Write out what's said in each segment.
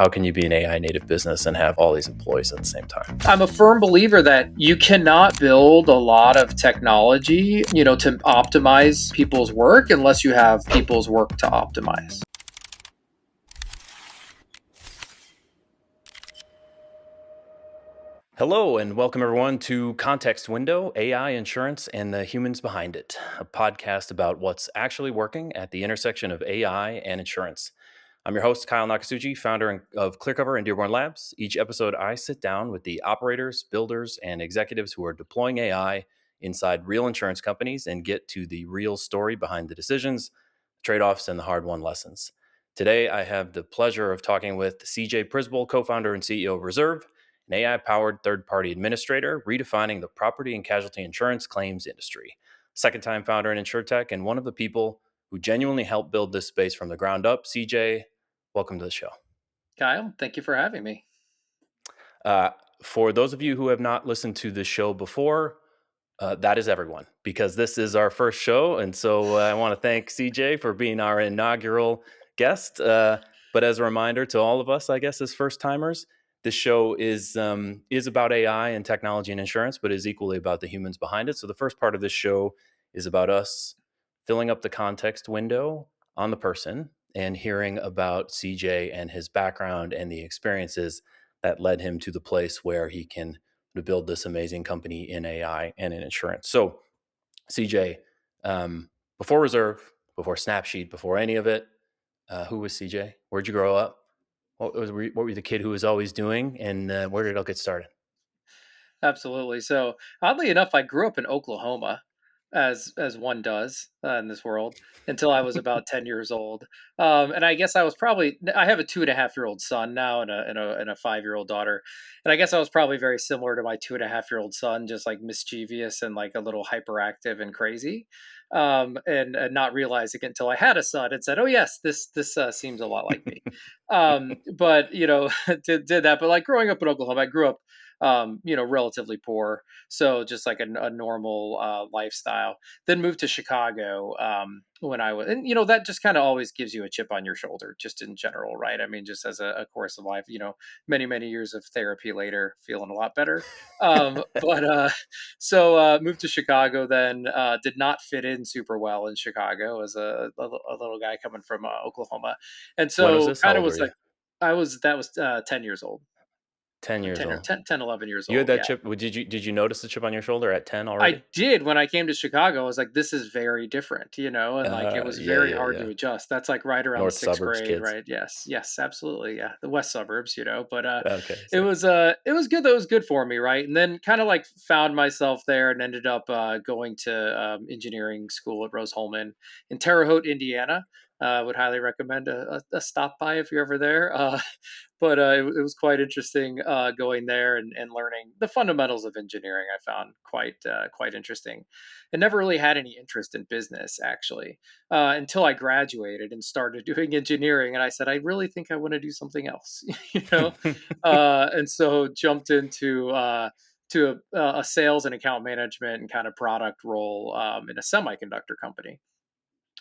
How can you be an AI native business and have all these employees at the same time? I'm a firm believer that you cannot build a lot of technology, to optimize people's work unless you have people's work to optimize. Hello, and welcome everyone to Context Window, AI, Insurance, and the Humans Behind It, a podcast about what's actually working at the intersection of AI and insurance. I'm your host, Kyle Nakasuji, founder of ClearCover and Dearborn Labs. Each episode, I sit down with the operators, builders, and executives who are deploying AI inside real insurance companies and get to the real story behind the decisions, trade-offs, and the hard-won lessons. Today, I have the pleasure of talking with CJ Przybyl, co-founder and CEO of Reserv, an AI-powered third-party administrator redefining the property and casualty insurance claims industry. Second-time founder in Insurtech and one of the people who genuinely helped build this space from the ground up. CJ, welcome to the show. Kyle, thank you for having me. For those of you who have not listened to the show before, that is everyone, because this is our first show. And so I want to thank CJ for being our inaugural guest. But as a reminder to all of us, I guess, as first timers, this show is about AI and technology and insurance, but is equally about the humans behind it. So the first part of this show is about us filling up the context window on the person and hearing about CJ and his background and the experiences that led him to the place where he can build this amazing company in AI and in insurance. So CJ, before Reserv, before Snapsheet, before any of it, who was CJ? Where'd you grow up? What were you the kid who was always doing, and where did it all get started? Absolutely. So oddly enough, I grew up in Oklahoma, as one does in this world, until I was about 10 years old. And I guess I have a 2.5-year-old son now and a 5-year-old daughter. And I guess I was probably very similar to my 2.5-year-old son, just like mischievous and like a little hyperactive and crazy. And not realizing it until I had a son and said, "Oh yes, this seems a lot like me." But did that. But like growing up in Oklahoma, I grew up relatively poor. So just like a normal lifestyle. Then moved to Chicago when I was, and that just kind of always gives you a chip on your shoulder, just in general, right? I mean, just as a course of life, many years of therapy later, feeling a lot better. But moved to Chicago. Then did not fit in super well in Chicago as a little guy coming from Oklahoma, and When was so this? How kind of old were was you? like that was 10 years old. 10 Or years 10 or old. 10, 10, 11 years You had old. that Yeah. chip. Did you notice the chip on your shoulder at 10 I already? did when I came to Chicago. I was like, this is very different, and like it was very hard Yeah. to adjust. That's like right around North sixth suburbs grade, kids. right? Yes, absolutely. Yeah. The west suburbs, but Okay. it was good. That was good for me, right? And then kind of like found myself there and ended up going to engineering school at Rose-Hulman in Terre Haute, Indiana. Would highly recommend a stop by if you're ever there. But it was quite interesting going there and learning the fundamentals of engineering. I found quite interesting. I never really had any interest in business actually until I graduated and started doing engineering. And I said, I really think I want to do something else, and so jumped into a sales and account management and kind of product role in a semiconductor company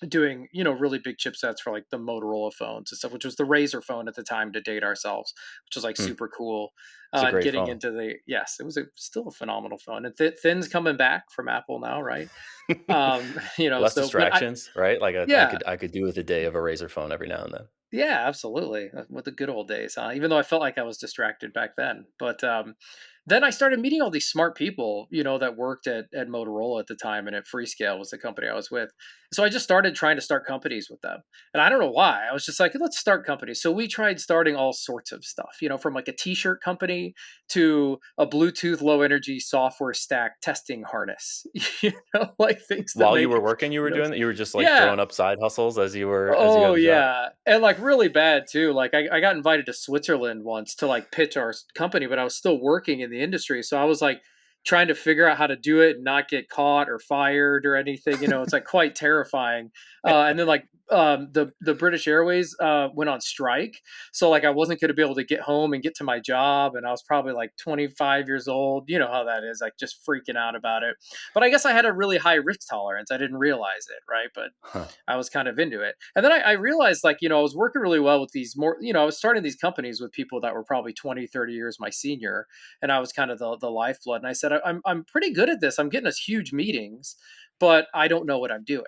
doing really big chipsets for like the Motorola phones and stuff, which was the Razor phone at the time to date ourselves, which was like Hmm. super cool. It's a And great getting phone. into yes, it was still a phenomenal phone. And Thin's coming back from Apple now, right? Less So but I distractions, right? Like yeah, I could do with a day of a razor phone every now and then. yeah, absolutely. With the good old days, huh? Even though I felt like I was distracted back then. But then I started meeting all these smart people, that worked at Motorola at the time, and at Freescale was the company I was with. So I just started trying to start companies with them. And I don't know why. I was just like, let's start companies. So we tried starting all sorts of stuff, from like a t-shirt company to a Bluetooth low energy software stack testing harness, like things that While you make, were working, you were you know, doing that. You were just like yeah. throwing up side hustles as you got Oh a job. yeah, and like really bad too. Like I got invited to Switzerland once to like pitch our company, but I was still working in the industry, so I was like trying to figure out how to do it and not get caught or fired or anything. It's like quite terrifying. And then like the British Airways went on strike, so like I wasn't going to be able to get home and get to my job, and I was probably like 25 years old. You know how that is, like just freaking out about it. But I guess I had a really high risk tolerance. I didn't realize it, right? But Huh. I was kind of into it. And then I realized, like, I was working really well with these more, I was starting these companies with people that were probably 20, 30 years my senior. And I was kind of the lifeblood. And I said, I'm pretty good at this. I'm getting us huge meetings, but I don't know what I'm doing.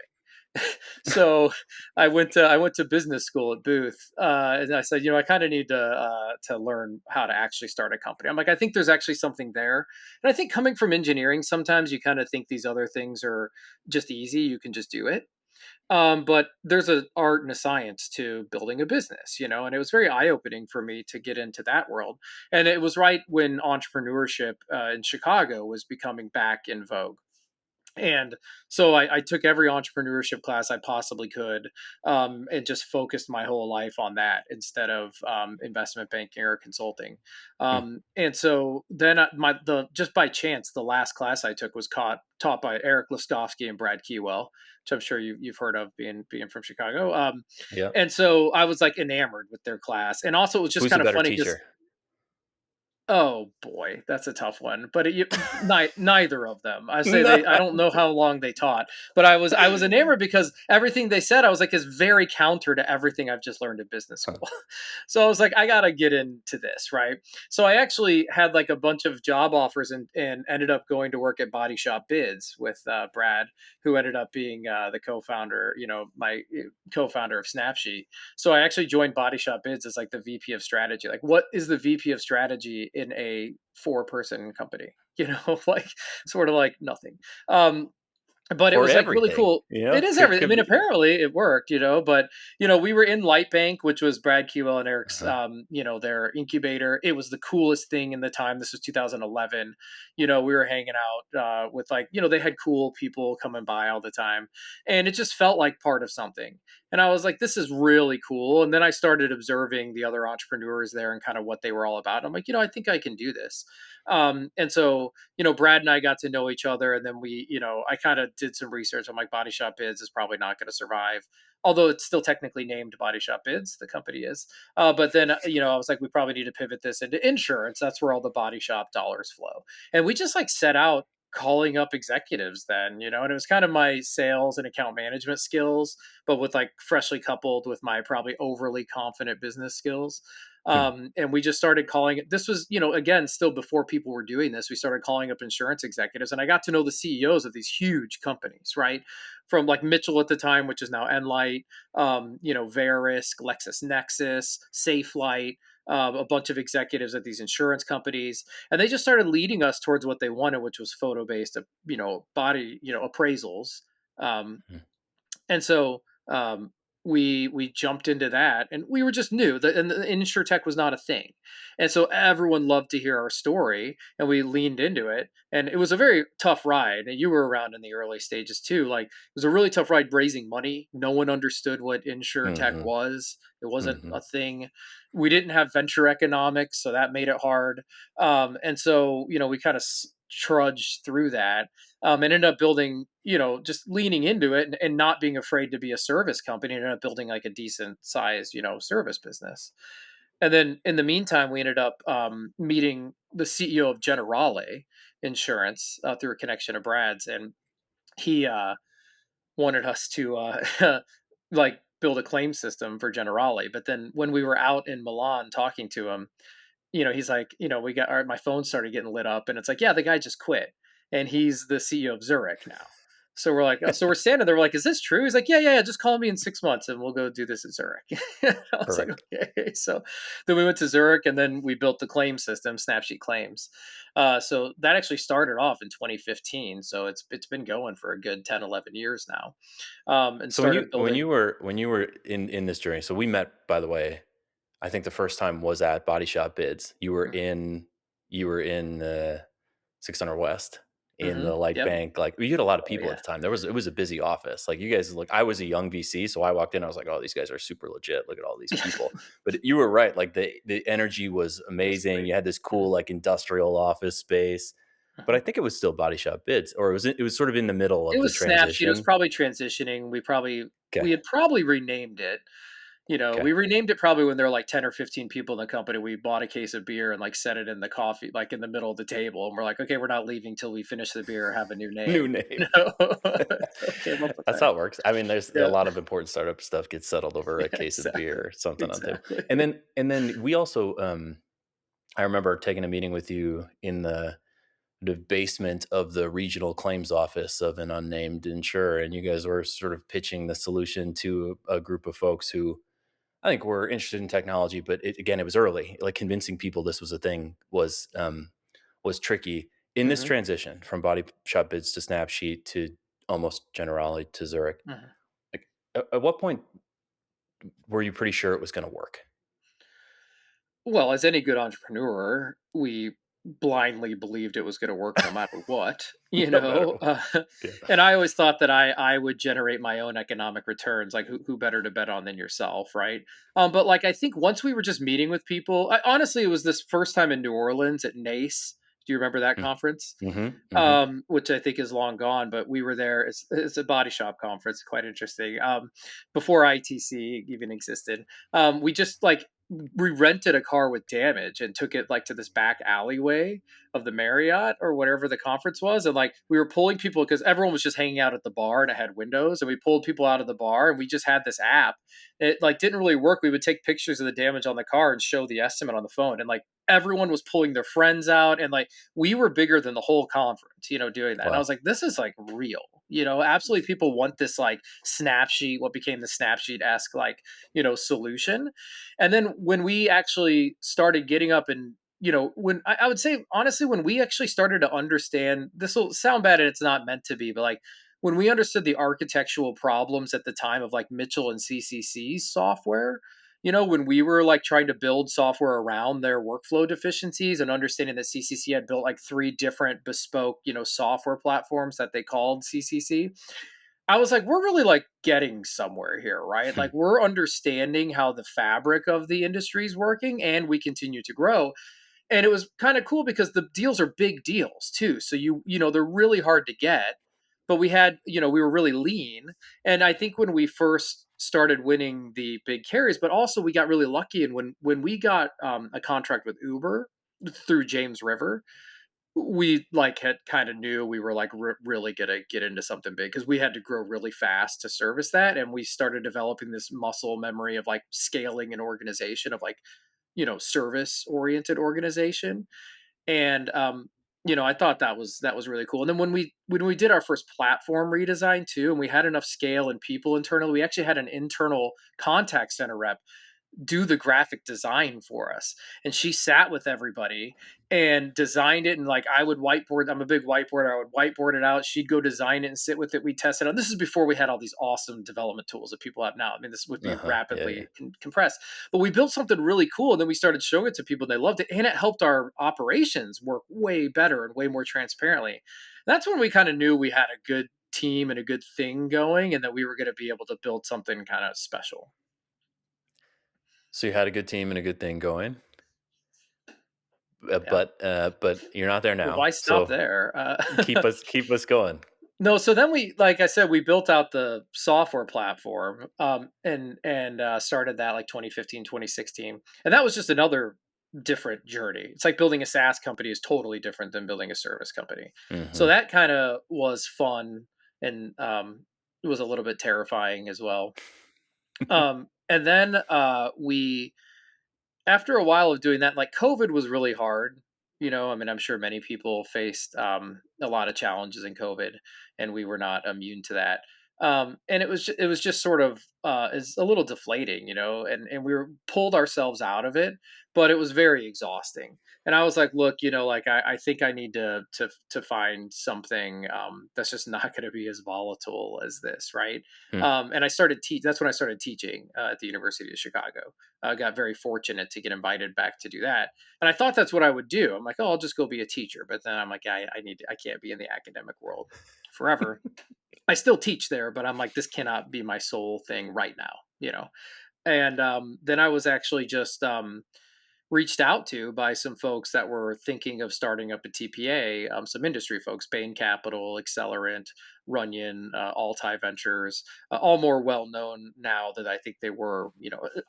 So I went to business school at Booth, and I said, I kind of need to learn how to actually start a company. I'm like, I think there's actually something there, and I think coming from engineering, sometimes you kind of think these other things are just easy. You can just do it, but there's an art and a science to building a business, and it was very eye opening for me to get into that world. And it was right when entrepreneurship in Chicago was becoming back in vogue. And so I took every entrepreneurship class I possibly could, and just focused my whole life on that instead of investment banking or consulting. Hmm. And so then just by chance, the last class I took was taught by Eric Listowski and Brad Keywell, which I'm sure you've heard of, being from Chicago. Yeah. And so I was like enamored with their class, and also it was just Who's the kind of better funny because, teacher? oh boy, that's a tough one. But neither of them. I say No. I don't know how long they taught, but I was enamored because everything they said I was like is very counter to everything I've just learned in business Huh. school. So I was like, I gotta get into this, right? So I actually had like a bunch of job offers, and ended up going to work at Body Shop Bids with Brad, who ended up being the co-founder, my co-founder of Snapsheet. So I actually joined Body Shop Bids as like the VP of strategy. Like, what is the VP of strategy in a four-person company? Like sort of like nothing. Um, but it For was like really everything, cool. It is everything. I could mean, be. apparently it worked, but we were in Light Bank, which was Brad Keywell and Eric's, Uh-huh. their incubator. It was the coolest thing in the time. This was 2011. We were hanging out with like, they had cool people coming by all the time, and it just felt like part of something. And I was like, this is really cool. And then I started observing the other entrepreneurs there and kind of what they were all about. I'm like, I think I can do this. And so Brad and I got to know each other, and then I kind of did some research. I'm like, Body Shop Bids is probably not going to survive, although it's still technically named Body Shop Bids. The company is, but then I was like, we probably need to pivot this into insurance. That's where all the body shop dollars flow, and we just like set out calling up executives then, and it was kind of my sales and account management skills, but with like freshly coupled with my probably overly confident business skills. Hmm. And we just started calling it. This was, again, still before people were doing this. We started calling up insurance executives, and I got to know the CEOs of these huge companies, right? From like Mitchell at the time, which is now Enlight, Verisk, LexisNexis, SafeLight, a bunch of executives at these insurance companies, and they just started leading us towards what they wanted, which was photo based, body, appraisals. Um, Hmm. and so we jumped into that, and we were just new. And the Insurtech was not a thing, and so everyone loved to hear our story, and we leaned into it. And it was a very tough ride. And you were around in the early stages too. Like, it was a really tough ride raising money. No one understood what Insurtech Hmm. was. It wasn't Hmm. a thing. We didn't have venture economics, so that made it hard. And so we kind of trudged through that, and ended up building, just leaning into it, and not being afraid to be a service company, and ended up building like a decent size, service business. And then in the meantime, we ended up meeting the CEO of Generale Insurance through a connection of Brad's, and he wanted us to like build a claim system for Generale. But then when we were out in Milan talking to him, he's like, my phone started getting lit up, and it's like, yeah, the guy just quit, and he's the CEO of Zurich now. So we're like, oh, so we're standing there, we're like, is this true? He's like, yeah, yeah, yeah, just call me in 6 months, and we'll go do this at Zurich. I was like, Perfect. okay. So then we went to Zurich, and then we built the claim system, Snapsheet Claims. So that actually started off in 2015. So it's been going for a good 10, 11 years now, and So when started you when building. you were when you were in this journey, so we met, by the way. I think the first time was at Body Shop Bids. You were in 600 West in Mm-hmm. the Light Yep. Bank. Like, we had a lot of Oh people at yeah. the time. It was a busy office. Like, you guys, like, I was a young VC, so I walked in. I was like, oh, these guys are super legit. Look at all these people. But you were right. Like, the energy was It was amazing. great. You had this Mm-hmm. cool like industrial office space. but Mhm. I think it was still Body Shop Bids, or it was sort of in the middle It of the was Snapsheet. It was transition. probably transitioning. Okay. We had probably renamed it. Okay. We renamed it probably when there were like 10 or 15 people in the company. We bought a case of beer and like set it in the coffee, like in the middle of the table. And we're like, okay, we're not leaving till we finish the beer or have a new New name. name. So came up with That's that. how it works. I mean, there's a Yeah. lot of important startup stuff gets settled over a Yeah, case of beer exactly. or something on the table. Exactly. And then we also I remember taking a meeting with you in the basement of the regional claims office of an unnamed insurer, and you guys were sort of pitching the solution to a group of folks who I think were interested in technology, but again, it was early. Like convincing people this was a thing was tricky in this Hmm. transition from Body Shop Bids to Snapsheet to almost Generali to Zurich. Hmm. Like, at what point were you pretty sure it was going to work? Well, as any good entrepreneur, we blindly believed it was going to work no matter what, No matter what. Yeah. and I always thought that I would generate my own economic returns. Like, who better to bet on than yourself, right? But like, I think once we were just meeting with people, honestly, it was this first time in New Orleans at NACE. Do you remember that conference? Mm-hmm. Mm-hmm. Which I think is long gone, but we were there. It's a body shop conference, quite interesting. Before ITC even existed, we just like we rented a car with damage and took it like to this back alleyway of the Marriott or whatever the conference was, and like we were pulling people because everyone was just hanging out at the bar and it had windows, and we pulled people out of the bar and we just had this app. It like didn't really work. We would take pictures of the damage on the car and show the estimate on the phone, and like everyone was pulling their friends out, and like we were bigger than the whole conference, doing that. And I Wow. was like, this is like real, absolutely. People want this like Snapsheet, what became the Snapsheet esque like, solution. And then when we actually started getting up and, when I would say, honestly, when we actually started to understand, this will sound bad and it's not meant to be, but like when we understood the architectural problems at the time of like Mitchell and CCC's software, when we were like trying to build software around their workflow deficiencies and understanding that CCC had built like three different bespoke, software platforms that they called CCC, I was like, we're really like getting somewhere here, right? Like we're understanding how the fabric of the industry is working and we continue to grow. And it was kind of cool because the deals are big deals too. So they're really hard to get, but we were really lean. And I think when we first started winning the big carries, but also we got really lucky. And when we got a contract with Uber through James River, we like had kind of knew we were like really gonna get into something big because we had to grow really fast to service that, and we started developing this muscle memory of like scaling an organization of like service oriented organization. And I thought that was really cool. And then when we did our first platform redesign too, and we had enough scale and people internally, we actually had an internal contact center rep do the graphic design for us. And she sat with everybody and designed it. And like I would whiteboard, I'm a big whiteboarder. I would whiteboard it out. She'd go design it and sit with it. We tested it out. This is before we had all these awesome development tools that people have now. I mean, this would be Uh-huh. Yeah, yeah. rapidly compressed, but we built something really cool. And then we started showing it to people and they loved it. And it helped our operations work way better and way more transparently. That's when we kind of knew we had a good team and a good thing going and that we were going to be able to build something kind of special. So you had a good team and a good thing going, Yeah. but you're not there Well, now. why stop So there? keep us going. No, so then like I said, we built out the software platform, and started that like 2015, 2016, and that was just another different journey. It's like building a SaaS company is totally different than building a service company. So Hmm. that kind of was fun, and it was a little bit terrifying as well. And then we after a while of doing that, like COVID was really hard. I mean, I'm sure many people faced a lot of challenges in COVID, and we were not immune to that. And it was just sort of is a little deflating, and we were pulled ourselves out of it, but it was very exhausting. And I was like, look, like I think I need to find something that's just not going to be as volatile as this, right? Hmm. And I started teach. That's when I started teaching at the University of Chicago. Got very fortunate to get invited back to do that. And I thought that's what I would do. I'm like, oh, I'll just go be a teacher. But then I'm like, I can't be in the academic world forever. I still teach there, but I'm like, this cannot be my sole thing right now. And then I was actually just reached out to by some folks that were thinking of starting up a TPA, some industry folks, Bain Capital, Accelerant, Runyon, Altai Ventures, all more well known now than I think they were.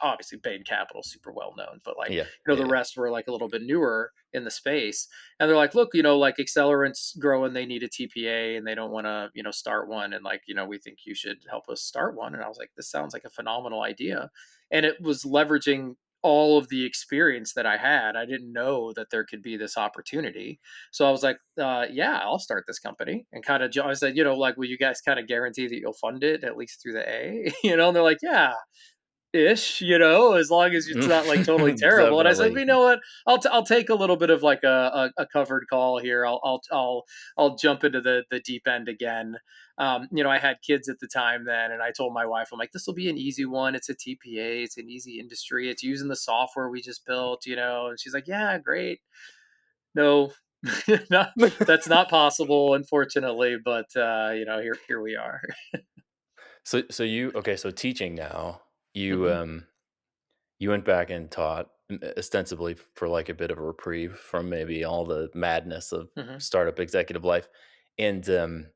Obviously Bain Capital super well known, but like Yeah. the Yeah. rest were like a little bit newer in the space. And they're like, look, like Accelerant's growing, they need a TPA and they don't want to, start one. And like, we think you should help us start one. And I was like, this sounds like a phenomenal idea. And it was leveraging all of the experience that I had. I didn't know that there could be this opportunity. So I was like, yeah, I'll start this company. And kind of, I said, like, will you guys kind of guarantee that you'll fund it at least through the A? And they're like, yeah, ish, as long as it's not like totally terrible. And I said, well, Definitely. you know what? I'll take a little bit of like a covered call here. I'll jump into the deep end again. I had kids at the time then, and I told my wife, I'm like, this will be an easy one. It's a TPA. It's an easy industry. It's using the software we just built, and she's like, yeah, great. No, no, that's not possible, unfortunately. But here we are. So so teaching now, you Hmm. you went back and taught ostensibly for like a bit of a reprieve from maybe all the madness of Hmm. startup executive life. And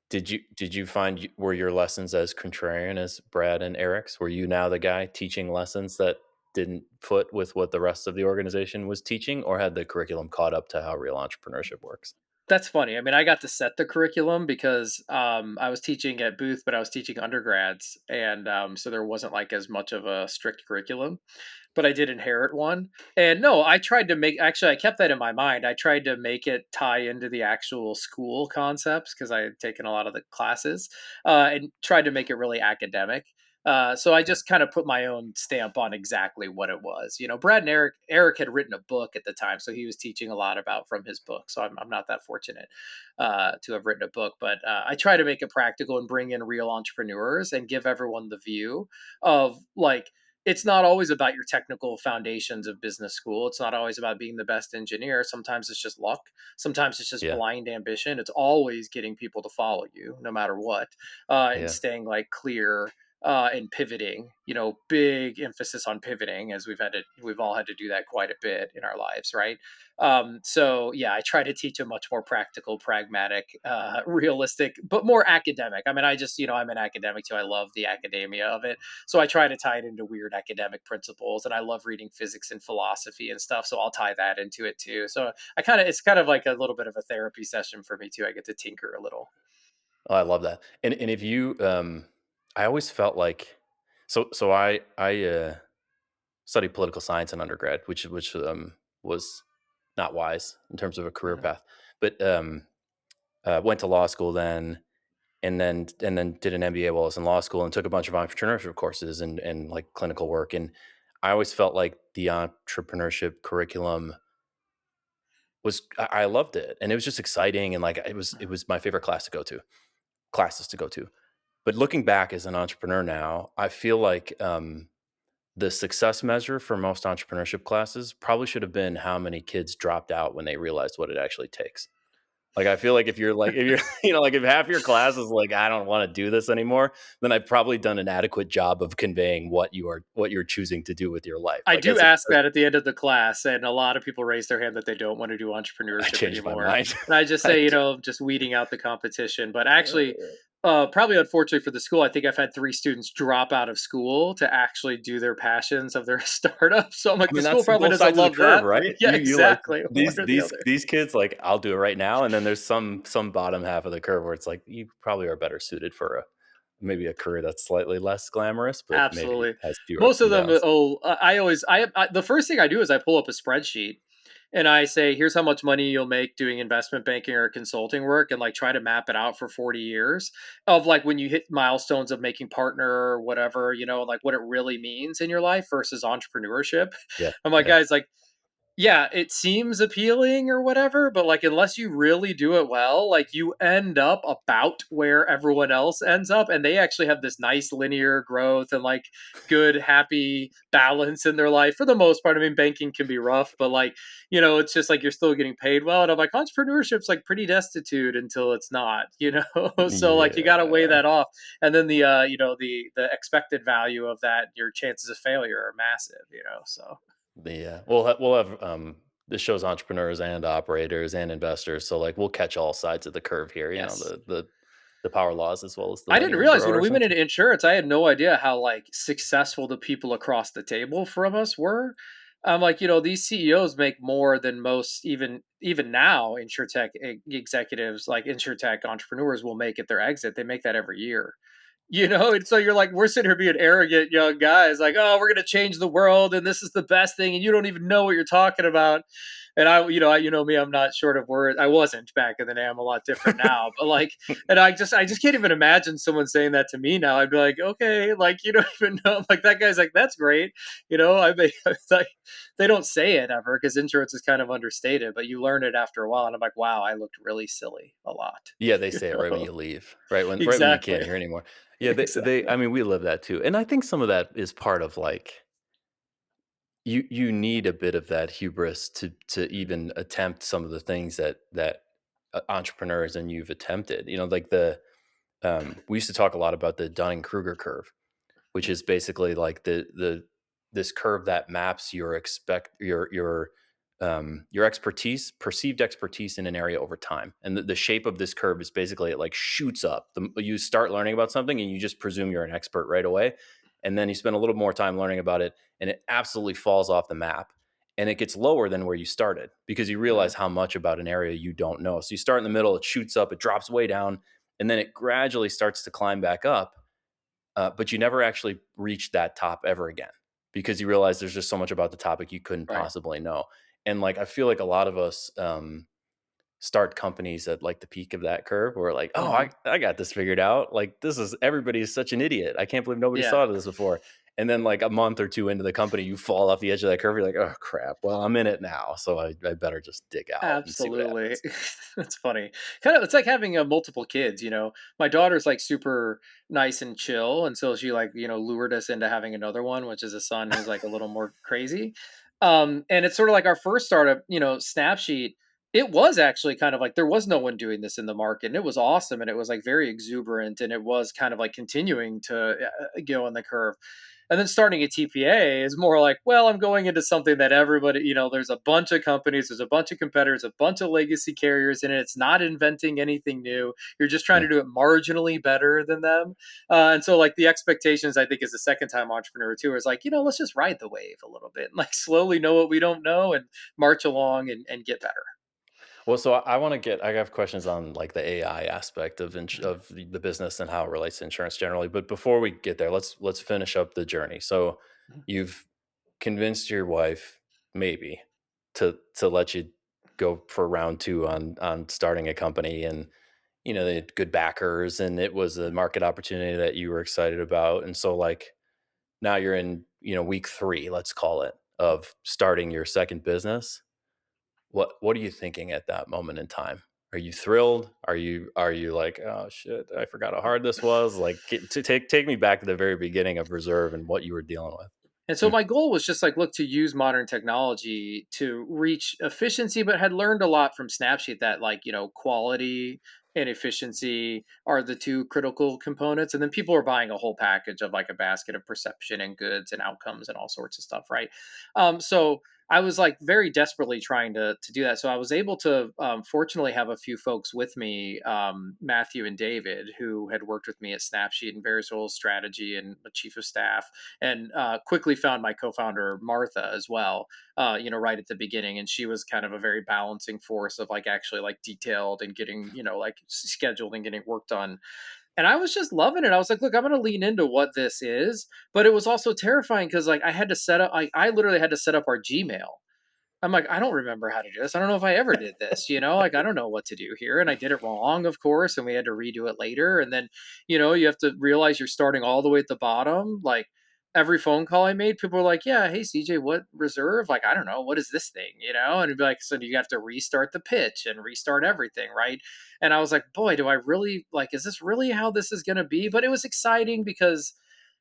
did you find were your lessons as contrarian as Brad and Eric's? Were you now the guy teaching lessons that didn't foot with what the rest of the organization was teaching, or had the curriculum caught up to how real entrepreneurship works? That's funny. I mean, I got to set the curriculum because I was teaching at Booth, but I was teaching undergrads, and so there wasn't like as much of a strict curriculum. But I did inherit one, and no, I tried to make. Actually, I kept that in my mind. I tried to make it tie into the actual school concepts because I had taken a lot of the classes, and tried to make it really academic. So I just kind of put my own stamp on exactly what it was. Brad and Eric had written a book at the time, so he was teaching a lot about from his book. So I'm not that fortunate to have written a book, but I try to make it practical and bring in real entrepreneurs and give everyone the view of like it's not always about your technical foundations of business school. It's not always about being the best engineer. Sometimes it's just luck. Sometimes it's just Yeah. blind ambition. It's always getting people to follow you, no matter what, and Yeah. staying like clear and pivoting. Big emphasis on pivoting, as we've all had to do that quite a bit in our lives, right? So yeah, I try to teach a much more practical, pragmatic, realistic, but more academic. I mean, I just I'm an academic too. I love the academia of it, so I try to tie it into weird academic principles, and I love reading physics and philosophy and stuff. So I'll tie that into it too. So it's kind of like a little bit of a therapy session for me too. I get to tinker a little. Oh, I love that. And if you I always felt like I studied political science in undergrad, which was not wise in terms of a career Mhm. path. But went to law school then, and then did an MBA while I was in law school, and took a bunch of entrepreneurship courses and like clinical work. And I always felt like the entrepreneurship curriculum I loved it, and it was just exciting, and like it Mhm. was my favorite classes to go to. But looking back as an entrepreneur now, I feel like the success measure for most entrepreneurship classes probably should have been how many kids dropped out when they realized what it actually takes. Like, I feel like if you're, like if half your class is like, I don't want to do this anymore, then I've probably done an adequate job of conveying what you're choosing to do with your life. I Like do as a, ask that at the end of the class, and a lot of people raise their hand that they don't want to do I entrepreneurship changed my anymore. mind. And I just I say, ch- just weeding out the competition. But actually, probably unfortunately for the school, I think I've had 3 students drop out of school to actually do their passions of their startup. So I'm I like, the mean, school that's probably both doesn't sides of the love curve, that, but right? yeah, You like exactly, one or the other. these kids like, I'll do it right now, and then there's some bottom half of the curve where it's like you probably are better suited for a maybe a career that's slightly less glamorous, but maybe Absolutely. has fewer ups Most of and them, downs. I always, the first thing I do is I pull up a spreadsheet and I say, here's how much money you'll make doing investment banking or consulting work, and like try to map it out for 40 years of like when you hit milestones of making partner or whatever, like what it really means in your life versus entrepreneurship. Yeah, I'm like, yeah, guys, like, yeah, it seems appealing or whatever, but like unless you really do it well, like you end up about where everyone else ends up, and they actually have this nice linear growth and like good happy balance in their life for the most part. I mean, banking can be rough, but like, it's just like you're still getting paid well. And I'm like, entrepreneurship's like pretty destitute until it's not, so like you got to weigh yeah. that off. And then the expected value of that, your chances of failure are massive, so We'll have this shows entrepreneurs and operators and investors, so like we'll catch all sides of the curve here. You know, Yes. the power laws as well as the I didn't minimum realize when we growers. went into insurance, I had no idea how like successful the people across the table from us were. I'm like, these CEOs make more than most, even now, insurtech executives, like insurtech entrepreneurs, will make at their exit. They make that every year. And so you're like, we're sitting here being arrogant young guys, like, oh, we're gonna change the world, and this is the best thing, and you don't even know what you're talking about. And me, I'm not short of words. I wasn't back in the day. I'm a lot different now. But like, and I just can't even imagine someone saying that to me now. I'd be like, okay, like you don't even know. Like that guy's like, that's great. I mean, it's like they don't say it ever because insurance is kind of understated, but you learn it after a while. And I'm like, wow, I looked really silly a lot. Yeah, they You say it right when know? you leave, right when you can't Exactly. hear anymore. Yeah, they Exactly. I mean, we live that too, and I think some of that is part of like you need a bit of that hubris to even attempt some of the things that entrepreneurs and you've attempted. You know, like we used to talk a lot about the Dunning Kruger curve, which is basically like the this curve that maps your expertise, perceived expertise in an area over time. And the shape of this curve is basically it like shoots up. You start learning about something and you just presume you're an expert right away. And then you spend a little more time learning about it and it absolutely falls off the map. And it gets lower than where you started because you Mhm. realize how much about an area you don't know. So you start in the middle, it shoots up, it drops way down, and then it gradually starts to climb back up, but you never actually reach that top ever again because you realize there's just so much about the topic you couldn't Right. possibly know. And like I feel like a lot of us start companies at like the peak of that curve. Where we're like, oh, Mhm. I got this figured out. Like this is everybody is such an idiot. I can't believe nobody's Yeah. thought of this before. And then like a month or two into the company, you fall off the edge of that curve. You're like, oh crap. Well, I'm in it now, so I better just dig out and see what Absolutely. happens. That's funny. It's like having, multiple kids. My daughter's, like, super nice and chill, and so she, like, lured us into having another one, which is a son who's, like, a little more crazy. And it's sorta like our first startup, Snapsheet, it was actually kind of like there was no one doing this in the market, and it was awesome, and it was, like, very exuberant, and it was kind of, like, continuing to, go on the curve. And then starting a TPA is more like, well, I'm going into something that everybody, there's a bunch of companies, there's a bunch of competitors, a bunch of legacy carriers in it. It's not inventing anything new. You're just trying Hmm. to do it marginally better than them. And so, like, the expectations, I think, as a second time entrepreneur, too, is like, let's just ride the wave a little bit and like slowly know what we don't know and march along and get better. Well, so I want to get. I have questions on like the AI aspect of Mhm. of the business and how it relates to insurance generally. But before we get there, let's finish up the journey. So, Mhm. you've convinced your wife maybe to let you go for round two on starting a company, and they had good backers, and it was a market opportunity that you were excited about, and so like now you're in week three, let's call it, of starting your second business. What are you thinking at that moment in time? Are you thrilled? Are you like, "Oh, shit, I forgot how hard this was?" Like, get to take me back to the very beginning of Reserve and what you were dealing with. And so my goal was just like, look, to use modern technology to reach efficiency, but had learned a lot from Snapsheet that, like, quality and efficiency are the two critical components. And then people are buying a whole package of like a basket of perception and goods and outcomes and all sorts of stuff. Right. So I was like very desperately trying to do that. So I was able to, fortunately, have a few folks with me, Matthew and David, who had worked with me at Snapsheet in various roles, strategy and the chief of staff, and quickly found my co-founder Martha as well. Right at the beginning, and she was kind of a very balancing force of like actually like detailed and getting like scheduled and getting work done. And I was just loving it. I was like, look, I'm going to lean into what this is, but it was also terrifying because like I had to set up. I literally had to set up our Gmail. I'm like, I don't remember how to do this. I don't know if I ever did this, like I don't know what to do here. And I did it wrong, of course, and we had to redo it later. And then, you have to realize you're starting all the way at the bottom. Like every phone call I made, people were like, yeah, hey CJ, what reserve? Like, I don't know, what is this thing? And it'd be like, so you have to restart the pitch and restart everything, right? And I was like, boy, do I really like, is this really how this is gonna be? But it was exciting because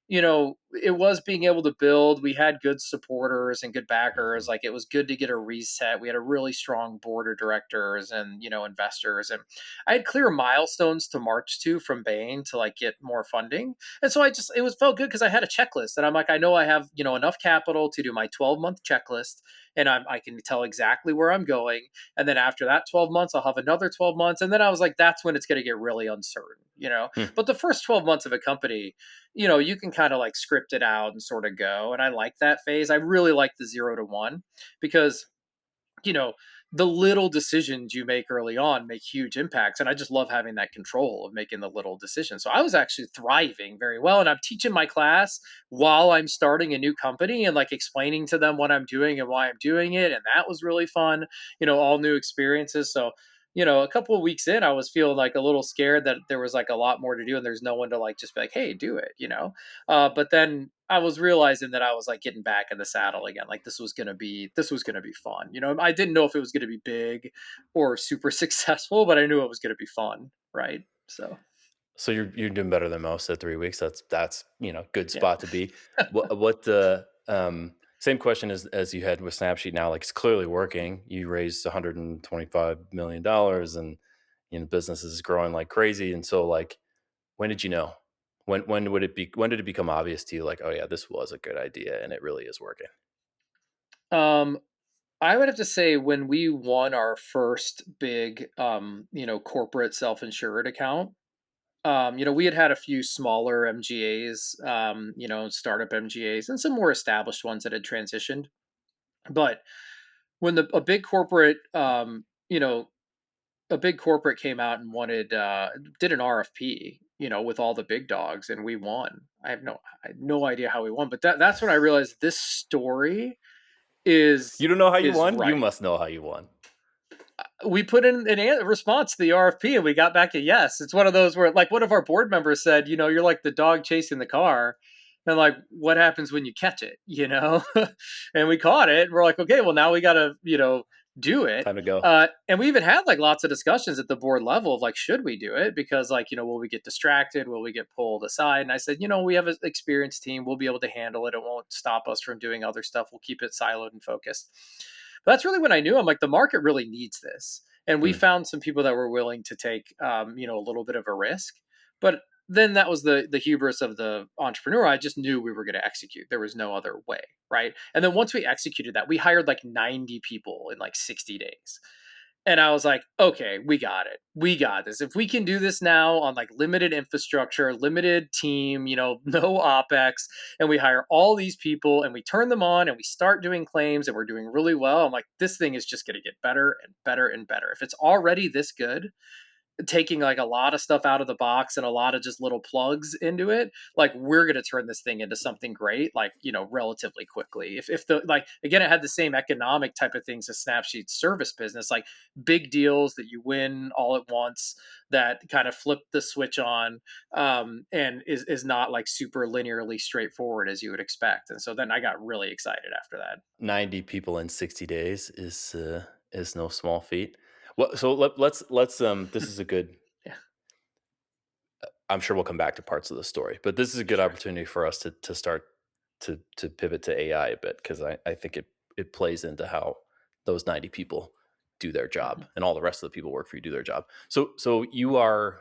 it was being able to build. We had good supporters and good backers. Mhm. Like, it was good to get a reset. We had a really strong board of directors and, investors. And I had clear milestones to march to from Bain to like get more funding. And so it was felt good because I had a checklist and I'm like, I know I have, enough capital to do my 12-month checklist, and I can tell exactly where I'm going. And then after that 12 months, I'll have another 12 months. And then I was like, that's when it's going to get really uncertain. Hmm. But the first 12 months of a company, you can kind of like script it out and sort of go. And I like that phase. I really like the 0 to 1 because, you know, the little decisions you make early on make huge impacts. And I just love having that control of making the little decisions. So I was actually thriving very well. And I'm teaching my class while I'm starting a new company and like explaining to them what I'm doing and why I'm doing it. And that was really fun, all new experiences. So, a couple of weeks in, I was feeling like a little scared that there was like a lot more to do and there's no one to like just be like, hey, do it. But then I was realizing that I was like getting back in the saddle again. Like, this was gonna be fun. I didn't know if it was gonna be big or super successful, but I knew it was gonna be fun, right? So So you're doing better than most at 3 weeks. That's good yeah. spot to be. What the same question as you had with Snapsheet now. Like, it's clearly working. You raised $125 million, and business is growing like crazy. And so, like, when did you know? When did it become obvious to you? Like, oh yeah, this was a good idea, and it really is working. Um, I would have to say when we won our first big, corporate self-insured account. We had a few smaller MGAs, startup MGAs, and some more established ones that had transitioned. But when a big corporate, came out and did an RFP, with all the big dogs, and we won. I had no idea how we won, but that's when I realized this story is You don't know how you is won? You right. must know how you won. We put in response to the RFP and we got back a yes. It's one of those where, like, one of our board members said, you're like the dog chasing the car. And like, what happens when you catch it? And we caught it and we're like, okay, well, now we got to, do it. Time to go. And we even had like lots of discussions at the board level of like, should we do it? Because, like, will we get distracted? Will we get pulled aside? And I said, we have an experienced team. We'll be able to handle it. It won't stop us from doing other stuff. We'll keep it siloed and focused. But that's really when I knew I'm like, the market really needs this. And we Hmm. found some people that were willing to take, a little bit of a risk. But then that was the hubris of the entrepreneur. I just knew we were going to execute. There was no other way, right? And then once we executed that, we hired like 90 people in like 60 days. And I was like, okay, we got it. We got this. If we can do this now on like limited infrastructure, limited team, no OpEx, and we hire all these people and we turn them on and we start doing claims and we're doing really well, I'm like, this thing is just going to get better and better and better. If it's already this good, taking like a lot of stuff out of the box and a lot of just little plugs into it, like, we're going to turn this thing into something great, like, relatively quickly. If the, like, again, it had the same economic type of things as Snapsheet's service business, like big deals that you win all at once, that kind of flip the switch on, and is not like super linearly straightforward as you would expect. And so then I got really excited after that. 90 people in 60 days is no small feat. Well, so let's this is a good. Yeah, I'm sure we'll come back to parts of the story, but this is a good sure. opportunity for us to start to pivot to AI a bit, because I think it plays into how those 90 people do their job, Mhm. and all the rest of the people work for you do their job. So you're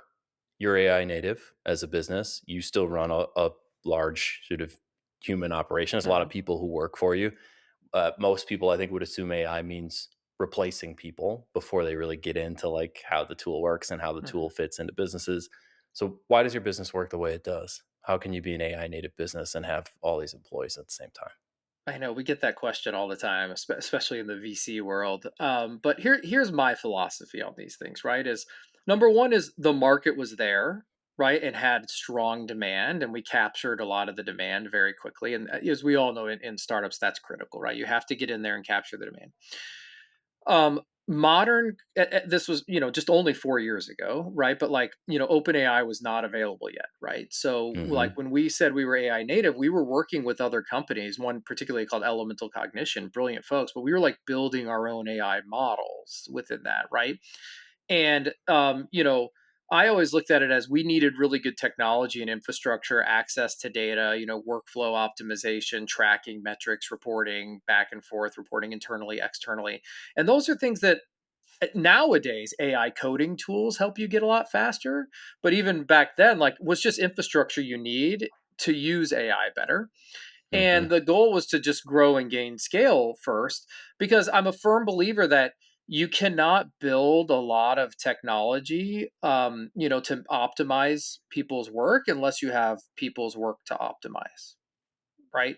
AI native as a business. You still run a large sort of human operation. There's a lot of Mhm. people who work for you. Most people, I think, would assume AI means replacing people before they really get into like how the tool works and how the Mhm. tool fits into businesses. So why does your business work the way it does? How can you be an AI native business and have all these employees at the same time? I know we get that question all the time, especially in the VC world. But here's my philosophy on these things. Right? Is number one is the market was there, right, and had strong demand, and we captured a lot of the demand very quickly. And as we all know, in startups, that's critical, right? You have to get in there and capture the demand. Modern This was, just only 4 years ago, right? But like, OpenAI was not available yet, right? So like Hmm. when we said we were AI native, we were working with other companies, one particularly called Elemental Cognition, brilliant folks, but we were like building our own AI models within that, right? And I always looked at it as we needed really good technology and infrastructure, access to data, workflow optimization, tracking, metrics, reporting, back and forth, reporting internally, externally. And those are things that nowadays AI coding tools help you get a lot faster. But even back then, like, was just infrastructure you need to use AI better. Hmm. And the goal was to just grow and gain scale first, because I'm a firm believer that you cannot build a lot of technology, to optimize people's work unless you have people's work to optimize, right?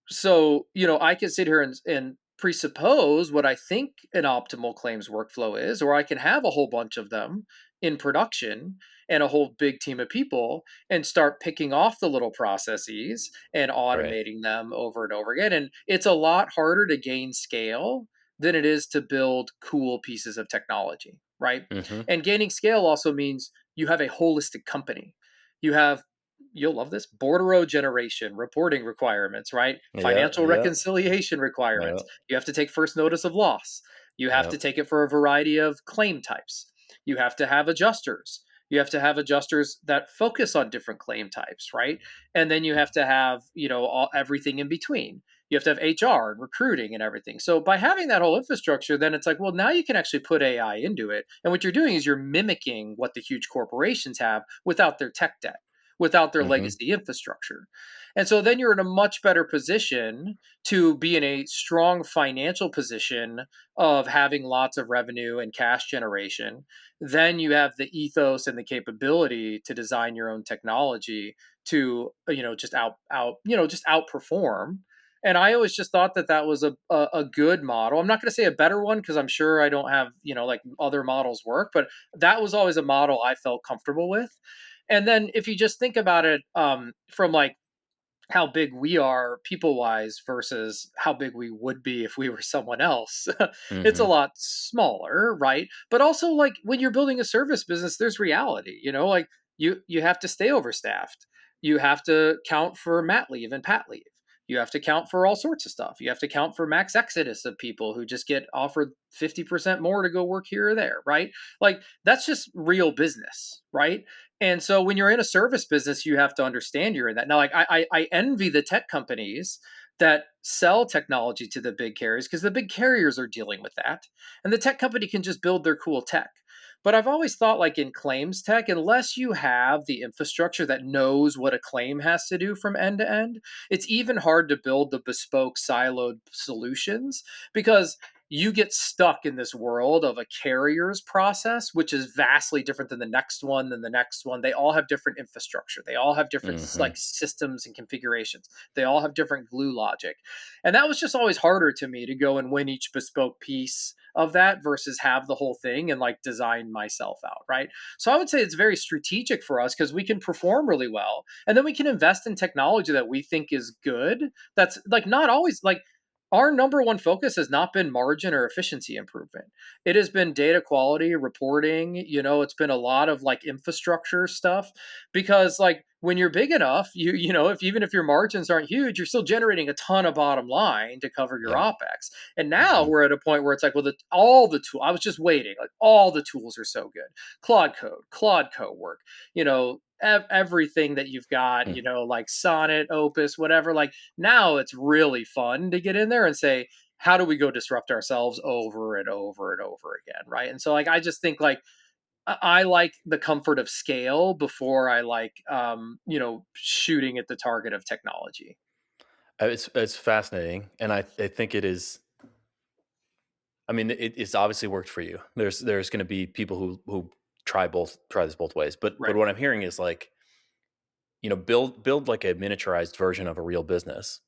So, I can sit here and presuppose what I think an optimal claims workflow is, or I can have a whole bunch of them in production and a whole big team of people and start picking off the little processes and Right. automating them over and over again. And it's a lot harder to gain scale than it is to build cool pieces of technology, right? Hmm. And gaining scale also means you have a holistic company. You have, you'll love this, bordereau generation reporting requirements, right? Yeah. Financial Yeah. reconciliation Yeah. requirements. You have to take first notice of loss. You have Yeah. to take it for a variety of claim types. You have to have adjusters. You have to have adjusters that focus on different claim types, right? And then you have to have, everything in between. You have to have HR and recruiting and everything. So by having that whole infrastructure, then it's like, well, now you can actually put AI into it. And what you're doing is you're mimicking what the huge corporations have without their tech debt, without their Hmm. legacy infrastructure. And so then you're in a much better position to be in a strong financial position of having lots of revenue and cash generation. Then you have the ethos and the capability to design your own technology to, just outperform. And I always just thought that that was a good model. I'm not going to say a better one because I'm sure I don't have, like other models work, but that was always a model I felt comfortable with. And then if you just think about it, from like how big we are people wise versus how big we would be if we were someone else, it's a Hmm. lot smaller, right? But also, like, when you're building a service business, there's reality, like you have to stay overstaffed. You have to count for mat leave and pat leave. You have to count for all sorts of stuff. You have to count for max exodus of people who just get offered 50% more to go work here or there, right? Like, that's just real business, right? And so when you're in a service business, you have to understand you're in that. Now, like, I envy the tech companies that sell technology to the big carriers, because the big carriers are dealing with that. And the tech company can just build their cool tech. But I've always thought, like in claims tech, unless you have the infrastructure that knows what a claim has to do from end to end, it's even hard to build the bespoke siloed solutions, because you get stuck in this world of a carrier's process, which is vastly different than the next one, than the next one. They all have different infrastructure. They all have different Hmm. like systems and configurations. They all have different glue logic. And that was just always harder to me to go and win each bespoke piece of that versus have the whole thing and like design myself out, right? So I would say it's very strategic for us because we can perform really well, and then we can invest in technology that we think is good. That's like not always like, our number one focus has not been margin or efficiency improvement. It has been data quality, reporting, it's been a lot of like infrastructure stuff, because like when you're big enough, if even if your margins aren't huge, you're still generating a ton of bottom line to cover your Yeah. OpEx. And now Hmm. we're at a point where it's like, well, all the tool, I was just waiting, like all the tools are so good. Claude Code work, everything that you've got, like Sonnet, Opus, whatever, like now it's really fun to get in there and say, how do we go disrupt ourselves over and over and over again, right? And so, like, I just think like I like the comfort of scale before I like, shooting at the target of technology. It's fascinating, and I think it is. I mean, it's obviously worked for you. There's going to be people who try this both ways, but Right. what I'm hearing is like, build like a miniaturized version of a real business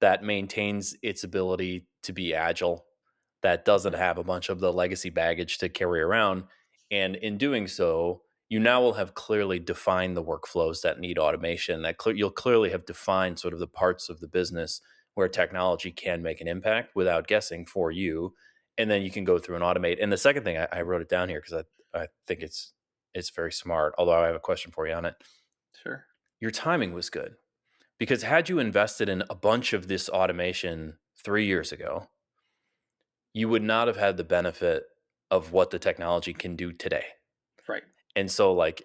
that maintains its ability to be agile, that doesn't Mhm. have a bunch of the legacy baggage to carry around. And in doing so, you now will have clearly defined the workflows that need automation. You'll clearly have defined sort of the parts of the business where technology can make an impact without guessing for you. And then you can go through and automate. And the second thing, I wrote it down here because I think it's very smart. Although I have a question for you on it. Sure. Your timing was good because had you invested in a bunch of this automation 3 years ago, you would not have had the benefit of what the technology can do today. Right. And so like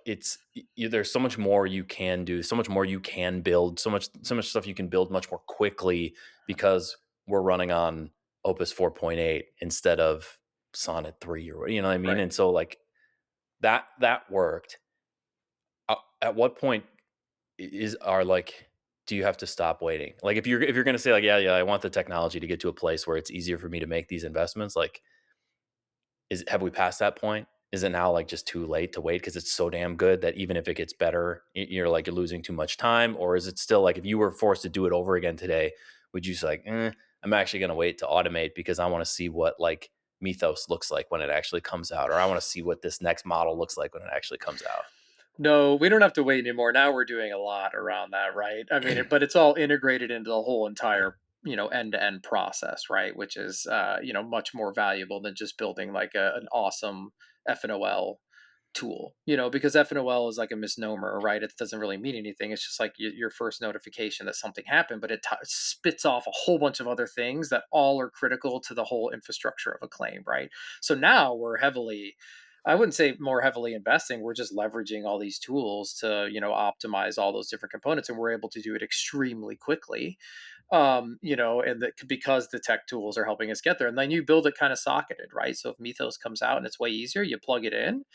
there's so much more you can do, so much more you can build, so much stuff you can build much more quickly because we're running on Opus 4.8 instead of Sonnet 3 or you know what I mean? Right. And so like that worked. At what point is are like do you have to stop waiting? Like if you're going to say like yeah, I want the technology to get to a place where it's easier for me to make these investments, like is have we passed that point? Is it now like just too late to wait because it's so damn good that even if it gets better, you're like you're losing too much time? Or is it still like if you were forced to do it over again today, would you say like, I'm actually going to wait to automate because I want to see what like Mythos looks like when it actually comes out, or I want to see what this next model looks like when it actually comes out. No, we don't have to wait anymore. Now we're doing a lot around that, right? I mean, but it's all integrated into the whole entire, end-to-end process, right? Which is, much more valuable than just building like an awesome FNOL tool, because FNOL is like a misnomer, right? It doesn't really mean anything. It's just like your first notification that something happened, but it spits off a whole bunch of other things that all are critical to the whole infrastructure of a claim, right? So now we're heavily, I wouldn't say more heavily investing. We're just leveraging all these tools to, optimize all those different components, and we're able to do it extremely quickly. And that because the tech tools are helping us get there. And then you build it kind of socketed, right? So if Mythos comes out and it's way easier, you plug it in,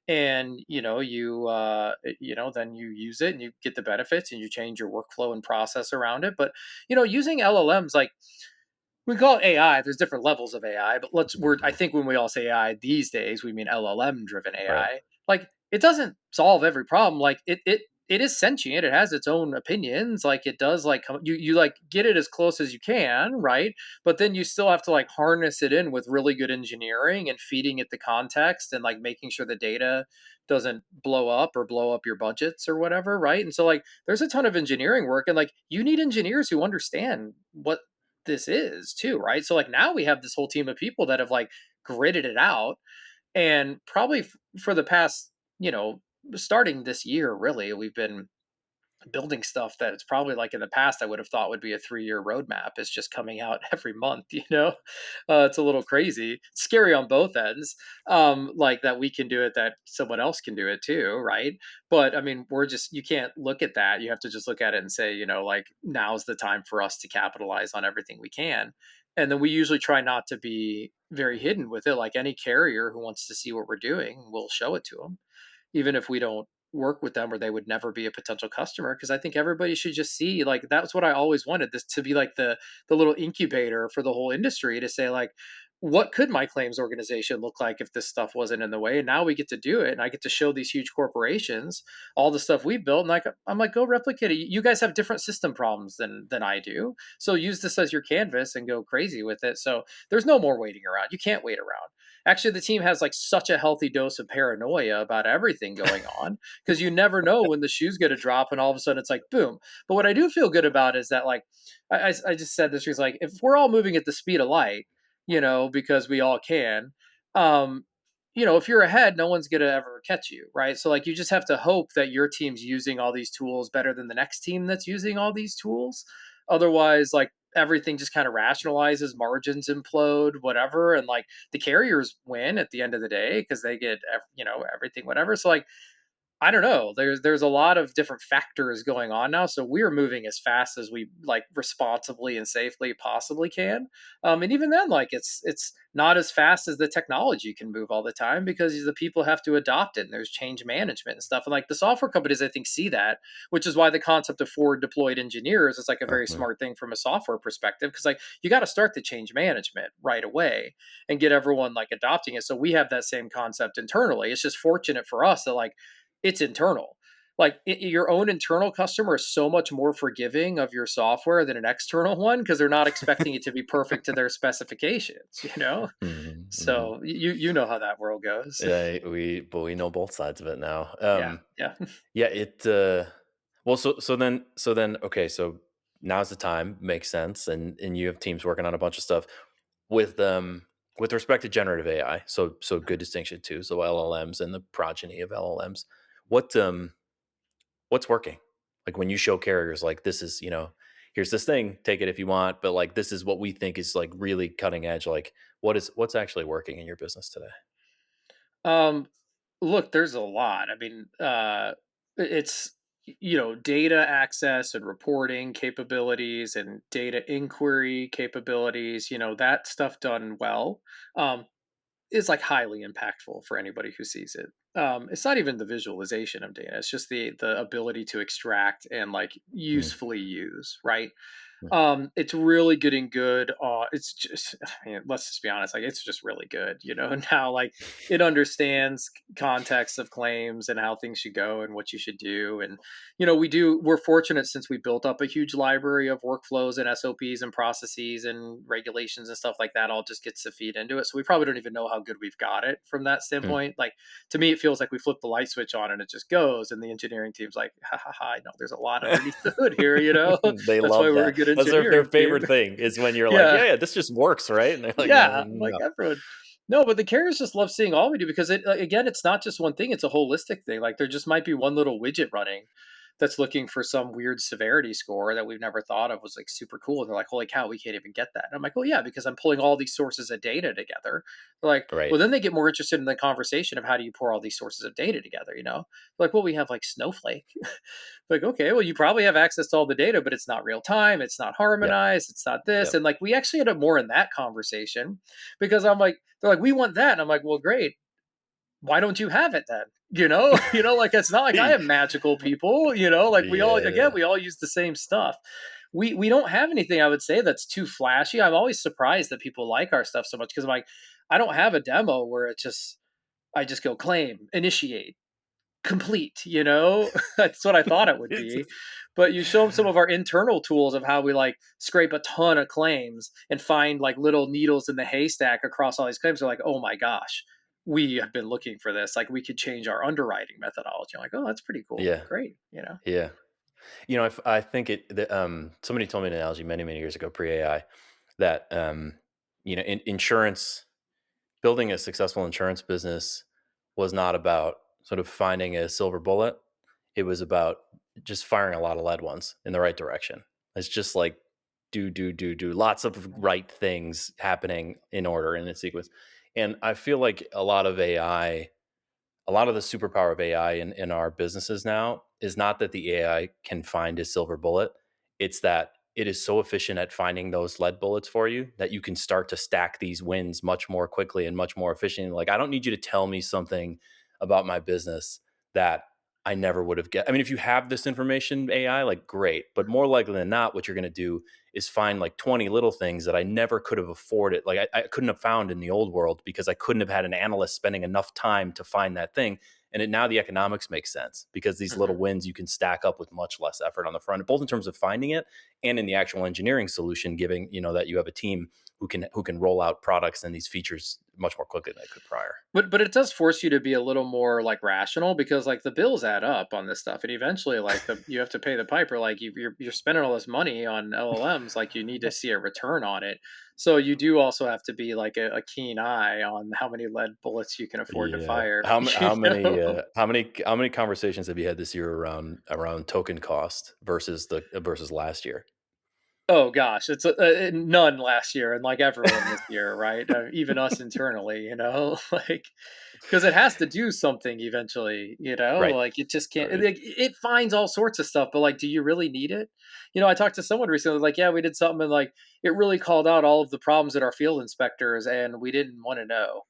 and then you use it and you get the benefits and you change your workflow and process around it. But using LLMs, like, we call it AI. There's different levels of AI, but I Mhm. think when we all say AI these days, we mean LLM driven Right. AI. Like, it doesn't solve every problem. Like, it is sentient. It has its own opinions. Like, it does, like, you like get it as close as you can, right? But then you still have to like harness it in with really good engineering and feeding it the context and like making sure the data doesn't blow up your budgets or whatever, right? And so like there's a ton of engineering work, and like you need engineers who understand what this is too, right? So like now we have this whole team of people that have like gritted it out, and probably for the past, starting this year, really, we've been building stuff that it's probably like in the past I would have thought would be a 3-year roadmap. It's just coming out every month, it's a little crazy, scary on both ends, like that we can do it, that someone else can do it too, right? But I mean, you can't look at that. You have to just look at it and say, like, now's the time for us to capitalize on everything we can. And then we usually try not to be very hidden with it. Like, any carrier who wants to see what we're doing, we'll show it to them, even if we don't work with them, or they would never be a potential customer. Because I think everybody should just see, like, that's what I always wanted, this to be like the little incubator for the whole industry, to say like, what could my claims organization look like if this stuff wasn't in the way? And now we get to do it, and I get to show these huge corporations all the stuff we built, and like, I'm like, go replicate it. You guys have different system problems than I do, so use this as your canvas and go crazy with it. So there's no more waiting around. You can't wait around. Actually, the team has like such a healthy dose of paranoia about everything going on, because you never know when the shoe's going to drop, and all of a sudden it's like boom. But what I do feel good about is that, like, I just said this, was like, if we're all moving at the speed of light, because we all can, um if you're ahead, no one's going to ever catch you, right? So like, you just have to hope that your team's using all these tools better than the next team that's using all these tools. Otherwise, like, everything just kind of rationalizes, margins implode, whatever, and like the carriers win at the end of the day because they get everything, whatever. So like, I don't know. There's a lot of different factors going on now, so we're moving as fast as we, like, responsibly and safely possibly can. And even then, like, it's not as fast as the technology can move all the time, because the people have to adopt it, and there's change management and stuff. And like, the software companies, I think, see that, which is why the concept of forward deployed engineers is like a very Mhm. smart thing from a software perspective, because like, you got to start the change management right away and get everyone like adopting it. So we have that same concept internally. It's just fortunate for us that, like, it's internal. Like, your own internal customer is so much more forgiving of your software than an external one, because they're not expecting it to be perfect to their specifications, Mhm, mhm. So you know how that world goes. Yeah, we know both sides of it now. Yeah, yeah. Yeah, well, so then, okay, so now's the time, makes sense, and you have teams working on a bunch of stuff with respect to generative AI. So good distinction too. So LLMs and the progeny of LLMs. What what's working? Like when you show carriers like this is, here's this thing, take it if you want, but like this is what we think is like really cutting edge. Like what's actually working in your business today? Um, Look, there's a lot. I mean, it's data access and reporting capabilities and data inquiry capabilities. That stuff done well. Um, is like highly impactful for anybody who sees it. It's not even the visualization of data; it's just the ability to extract and like Mm, usefully use, right? mm. It's really getting good. It's just, I mean, let's just be honest, like it's just really good, now like it understands context of claims and how things should go and what you should do. And, we're fortunate since we built up a huge library of workflows and SOPs and processes and regulations and stuff like that, all just gets to feed into it. So we probably don't even know how good we've got it from that Mm. standpoint. Like to me, it feels like we flip the light switch on and it just goes. And the engineering team's like, ha ha ha, no, there's a lot underneath the hood here, They That's why love we're a that. good That's their engineering team. favorite thing is when you're like, Yeah, yeah, yeah, this just works, right? And they're like, yeah, like no. everyone. No, but the carriers just love seeing all we do because again, it's not just one thing; it's a holistic thing. Like there just might be one little widget running that's looking for some weird severity score that we've never thought of was like super cool. And they're like, "Holy cow, we can't even get that!" And I'm like, "Oh yeah, because I'm pulling all these sources of data together." They're like, Right. well, then they get more interested in the conversation of how do you pour all these sources of data together? They're like, well, we have like Snowflake. Like, okay, well, you probably have access to all the data, but it's not real time. It's not Yep. harmonized. It's not this. Yep. And like, we actually end up more in that conversation because I'm like, they're like, we want that. And I'm like, well, great. Why don't you have it then? Like it's not like I have magical people, like Yeah. we all use the same stuff. We don't have anything I would say that's too flashy. I'm always surprised that people like our stuff so much because I'm like, I don't have a demo where I just go claim, initiate, complete, That's what I thought it would It's be. But you show them some of our internal tools of how we like scrape a ton of claims and find like little needles in the haystack across all these claims. They're like, oh my gosh, we have been looking for this. Like we could change our underwriting methodology. I'm like, oh, that's pretty cool. yeah. Great. Yeah. I think somebody told me an analogy many, many years ago, pre-AI, that, insurance, building a successful insurance business was not about sort of finding a silver bullet. It was about just firing a lot of lead ones in the right direction. It's just like do lots of right things happening in order in a sequence. And I feel like a lot of the superpower of AI in our businesses now is not that the AI can find a silver bullet. It's that it is so efficient at finding those lead bullets for you that you can start to stack these wins much more quickly and much more efficiently. Like, I don't need you to tell me something about my business that I never would have get. I mean, if you have this information, AI, like great, but more likely than not, what you're going to do is find like 20 little things that I never could have afforded. Like I couldn't have found in the old world because I couldn't have had an analyst spending enough time to find that thing. Now the economics make sense because these little Hmm. wins you can stack up with much less effort on the front, both in terms of finding it and in the actual engineering solution, giving, that you have a team who can roll out products and these features much more quickly than they could prior. But it does force you to be a little more like rational because like the bills add up on this stuff, and eventually like you have to pay the piper. Like you're spending all this money on LLMs, like you need to see a return on it. So you do also have to be like a keen eye on how many lead bullets you can afford to Yeah. fire. How many how many conversations have you had this year around token cost versus last year? Oh gosh, it's none last year, and like everyone this year, right? Even us internally, like because it has to do something eventually, Right. like it just can't. Right. It finds all sorts of stuff, but like, do you really need it? I talked to someone recently, like, yeah, we did something, and like it really called out all of the problems at our field inspectors, and we didn't want to know.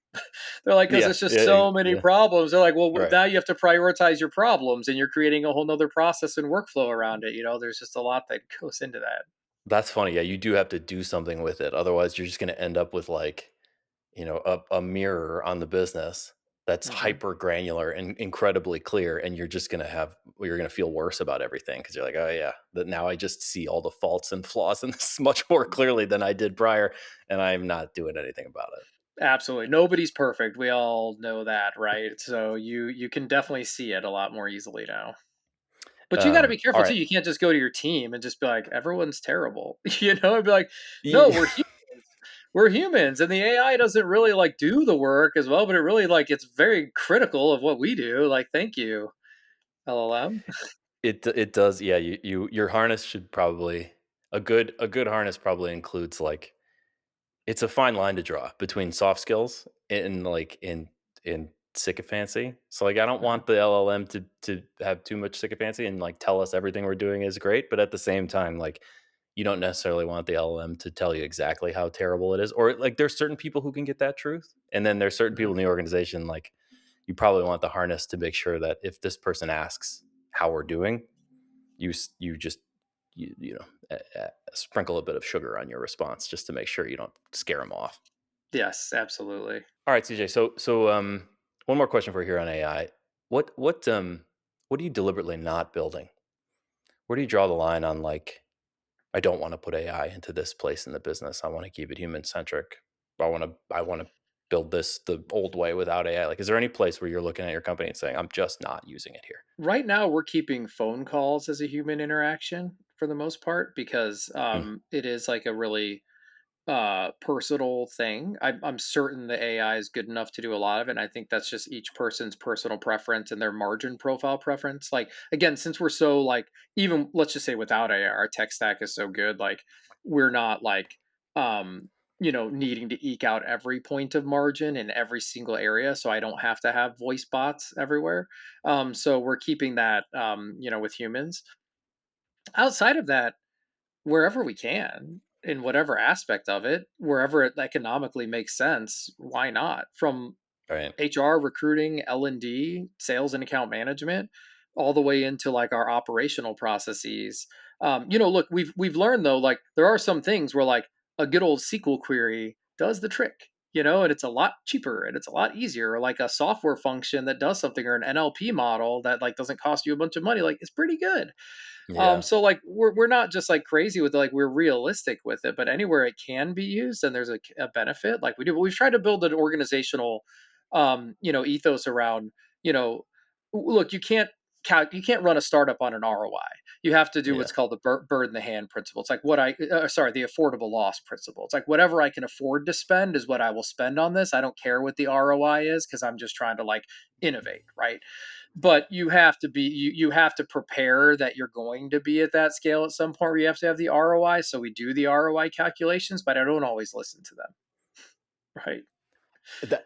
They're like, because Yeah. it's just Yeah. so many Yeah. problems. They're like, well, Right. now you have to prioritize your problems, and you're creating a whole nother process and workflow around it. There's just a lot that goes into that. That's funny. Yeah, you do have to do something with it. Otherwise, you're just going to end up with like, a mirror on the business that's Hmm. hyper granular and incredibly clear. And you're going to feel worse about everything because you're like, oh, yeah, that now I just see all the faults and flaws in this much more clearly than I did prior. And I'm not doing anything about it. Absolutely. Nobody's perfect. We all know that, right? So you can definitely see it a lot more easily now. But you got to be All careful too. right. You can't just go to your team and just be like, everyone's terrible. And be like, no, Ye- we're humans. We're humans. And the AI doesn't really like do the work as well, but it really like it's very critical of what we do. Like, thank you, LLM. it does. Yeah. Your harness should probably, a good harness probably includes like, it's a fine line to draw between soft skills and like in sycophancy. So like I don't Mhm. want the LLM to have too much sycophancy and like tell us everything we're doing is great, but at the same time, like you don't necessarily want the LLM to tell you exactly how terrible it is. Or like there's certain people who can get that truth. And then there's certain people Mhm. in the organization, like you probably want the harness to make sure that if this person asks how we're doing, you just you know sprinkle a bit of sugar on your response just to make sure you don't scare them off. Yes, absolutely. All right, CJ. So one more question for you here on AI. What are you deliberately not building? Where do you draw the line on like I don't want to put AI into this place in the business. I want to keep it human centric. I want to build this the old way without AI. Like, is there any place where you're looking at your company and saying I'm just not using it here? Right now, we're keeping phone calls as a human interaction for the most part because Mm, it is like a really personal thing. I'm certain the AI is good enough to do a lot of it. And I think that's just each person's personal preference and their margin profile preference. Like again, since we're so like even let's just say without AI, our tech stack is so good. Like we're not like needing to eke out every point of margin in every single area. So I don't have to have voice bots everywhere. So we're keeping that with humans. Outside of that, wherever we can, in whatever aspect of it, wherever it economically makes sense, why not? From right. HR, recruiting, L&D, sales and account management, all the way into like our operational processes. Look, we've learned though, like there are some things where like a good old SQL query does the trick. And it's a lot cheaper and it's a lot easier. Or like a software function that does something, or an NLP model that like doesn't cost you a bunch of money. Like it's pretty good. Yeah. So like we're not just like crazy with it, like we're realistic with it, but anywhere it can be used and there's a benefit, like we do. But we've tried to build an organizational, ethos around, you know, look, you can't run a startup on an ROI. You have to do Yeah. what's called the bird in the hand principle. It's like the affordable loss principle. It's like whatever I can afford to spend is what I will spend on this. I don't care what the ROI is because I'm just trying to like innovate, right? But you have to prepare that you're going to be at that scale at some point where you have to have the ROI. So we do the ROI calculations, but I don't always listen to them. Right.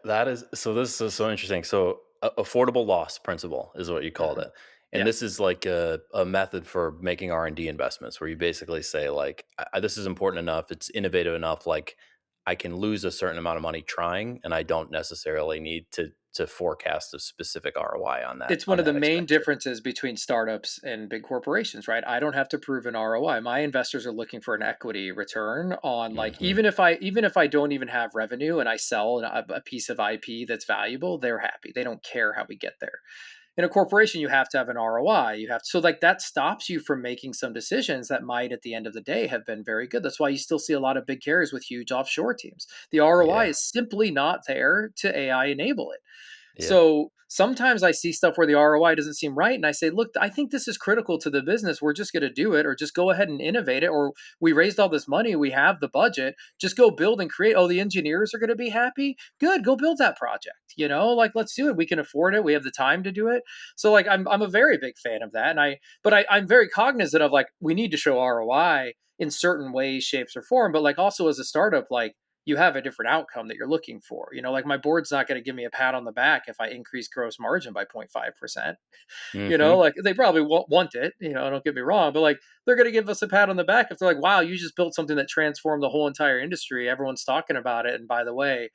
That is so. This is so interesting. So, affordable loss principle is what you called Mhm. it, and Yeah. this is like a method for making R&D investments, where you basically say like, "This is important enough. It's innovative enough. Like, I can lose a certain amount of money trying, and I don't necessarily need to forecast a specific ROI It's one on of the that main expenditure." differences between startups and big corporations, right? I don't have to prove an ROI. My investors are looking for an equity return on like Hmm. even if I don't even have revenue and I sell a piece of IP that's valuable, they're happy. They don't care how we get there. In a corporation, you have to have an ROI. So like that stops you from making some decisions that might at the end of the day have been very good. That's why you still see a lot of big carriers with huge offshore teams. The ROI Yeah. is simply not there to AI enable it. Yeah. So sometimes I see stuff where the ROI doesn't seem right. And I say, look, I think this is critical to the business. We're just going to do it, or just go ahead and innovate it. Or we raised all this money. We have the budget. Just go build and create. Oh, the engineers are going to be happy. Good. Go build that project. Like let's do it. We can afford it. We have the time to do it. So like I'm a very big fan of that. I'm very cognizant of like we need to show ROI in certain ways, shapes, or form. But like also as a startup, like you have a different outcome that you're looking for. Like my board's not going to give me a pat on the back if I increase gross margin by 0.5%. Hmm. Like they probably won't want it, don't get me wrong, but like they're going to give us a pat on the back if they're like, wow, you just built something that transformed the whole entire industry. Everyone's talking about it. And by the way,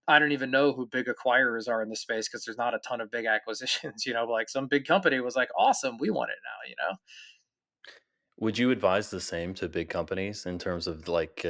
I don't even know who big acquirers are in the space because there's not a ton of big acquisitions, but like some big company was like, awesome, we want it now. Would you advise the same to big companies in terms of like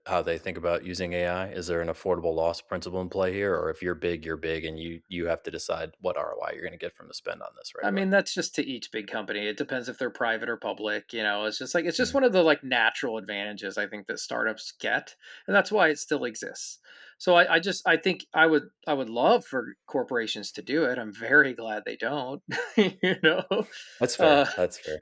how they think about using AI? Is there an affordable loss principle in play here, or if you're big, and you have to decide what ROI you're going to get from the spend on this right I away? mean, that's just to each big company. It depends if they're private or public. It's just Mm. one of the like natural advantages I think that startups get, and that's why it still exists. So I think I would love for corporations to do it. I'm very glad they don't. you know, That's uh, fair. That's fair.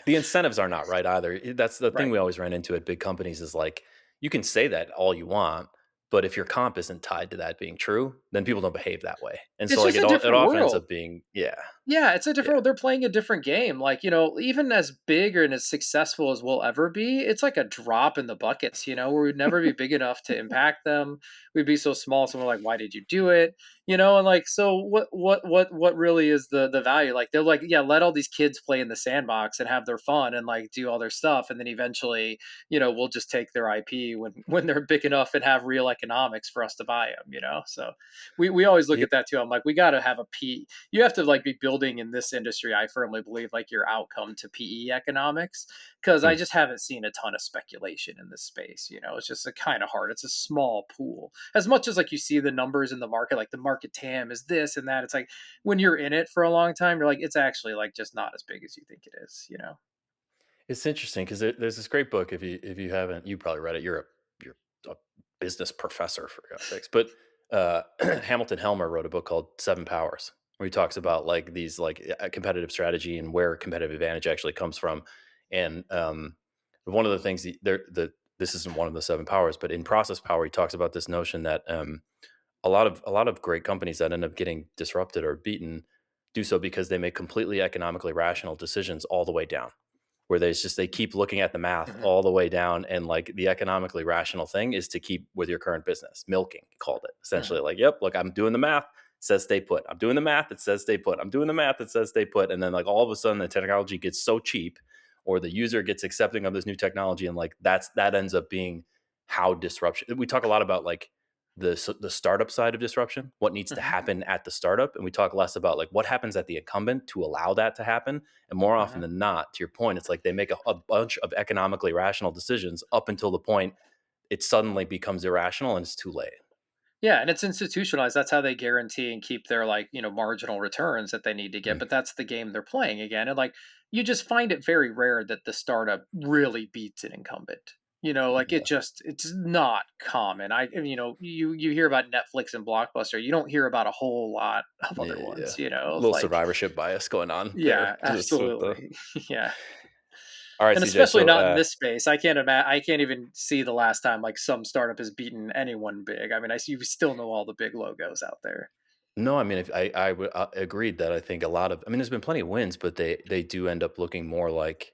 The incentives are not right either. That's the thing right. we always run into at big companies is like you can say that all you want, But if your comp isn't tied to that being true, then people don't behave that way. And so It's like just a it different often ends world. up being, yeah, Yeah, it's a yeah. different they're playing a different game. Like, even as big and as successful as we'll ever be, it's like a drop in the buckets, where we'd never be big enough to impact them. We'd be so small, someone like, why did you do it? And like, so what really is the value? Like they're like, yeah, let all these kids play in the sandbox and have their fun and like do all their stuff. And then eventually, we'll just take their IP when they're big enough and have real economics for us to buy them. So we always look Yeah. at that too. I'm like, we gotta have a P you have to like be building in this industry. I firmly believe like your outcome to PE economics, because I Hmm. just haven't seen a ton of speculation in this space. It's just a kind of hard. It's a small pool. As much as like you see the numbers in the market, like the market TAM is this and that. It's like when you're in it for a long time, you're like, it's actually like just not as big as you think it is. It's interesting because there's this great book. If you haven't, you probably read it. You're a business professor for God's sakes. But Hamilton Helmer wrote a book called Seven Powers, where he talks about like these like competitive strategy and where competitive advantage actually comes from. And one of the things this isn't one of the seven powers, but in process power, he talks about this notion that a lot of great companies that end up getting disrupted or beaten do so because they make completely economically rational decisions all the way down, where they keep looking at the math Mhm. all the way down, and like the economically rational thing is to keep with your current business. Milking, he called it, Mhm. essentially. Like, yep, look, I'm doing the math, it says stay put. I'm doing the math, it says stay put. I'm doing the math, it says stay put. And then like all of a sudden the technology gets so cheap, or the user gets accepting of this new technology, and like that ends up being how disruption. We talk a lot about like the startup side of disruption, what needs to Mhm. happen at the startup, and we talk less about like what happens at the incumbent to allow that to happen. And more often Mhm. than not, to your point, it's like they make a bunch of economically rational decisions up until the point it suddenly becomes irrational and it's too late. Yeah, and it's institutionalized. That's how they guarantee and keep their like, marginal returns that they need to get. Mm, But that's the game they're playing again. And like you just find it very rare that the startup really beats an incumbent. Like yeah, it's not common. You hear about Netflix and Blockbuster. You don't hear about a whole lot of other yeah. A ones. little Like, survivorship bias going on there, yeah, just with the. absolutely. Yeah. All right, And CJ. especially So, not in this space. I can't even see the last time like some startup has beaten anyone big. I mean, I see you still know all the big logos out there. no, I mean, if I would agreed that I think a lot of, I mean, there's been plenty of wins, but they do end up looking more like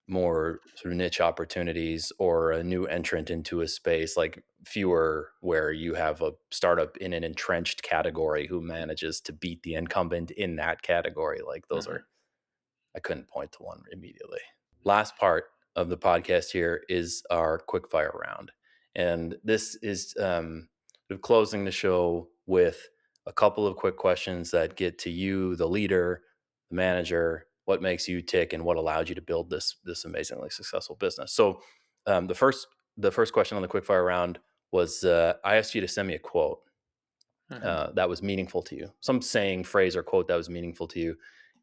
more sort of niche opportunities or a new entrant into a space, like fewer where you have a startup in an entrenched category who manages to beat the incumbent in that category. Like those Mhm. are, I couldn't point to one immediately. Last part of the podcast here is our quick fire round. And this is sort of closing the show with a couple of quick questions that get to you, the leader, the manager, what makes you tick and what allowed you to build this amazingly successful business. So the first question on the quick fire round was I asked you to send me a quote Mhm. that was meaningful to you, some saying, phrase, or quote that was meaningful to you,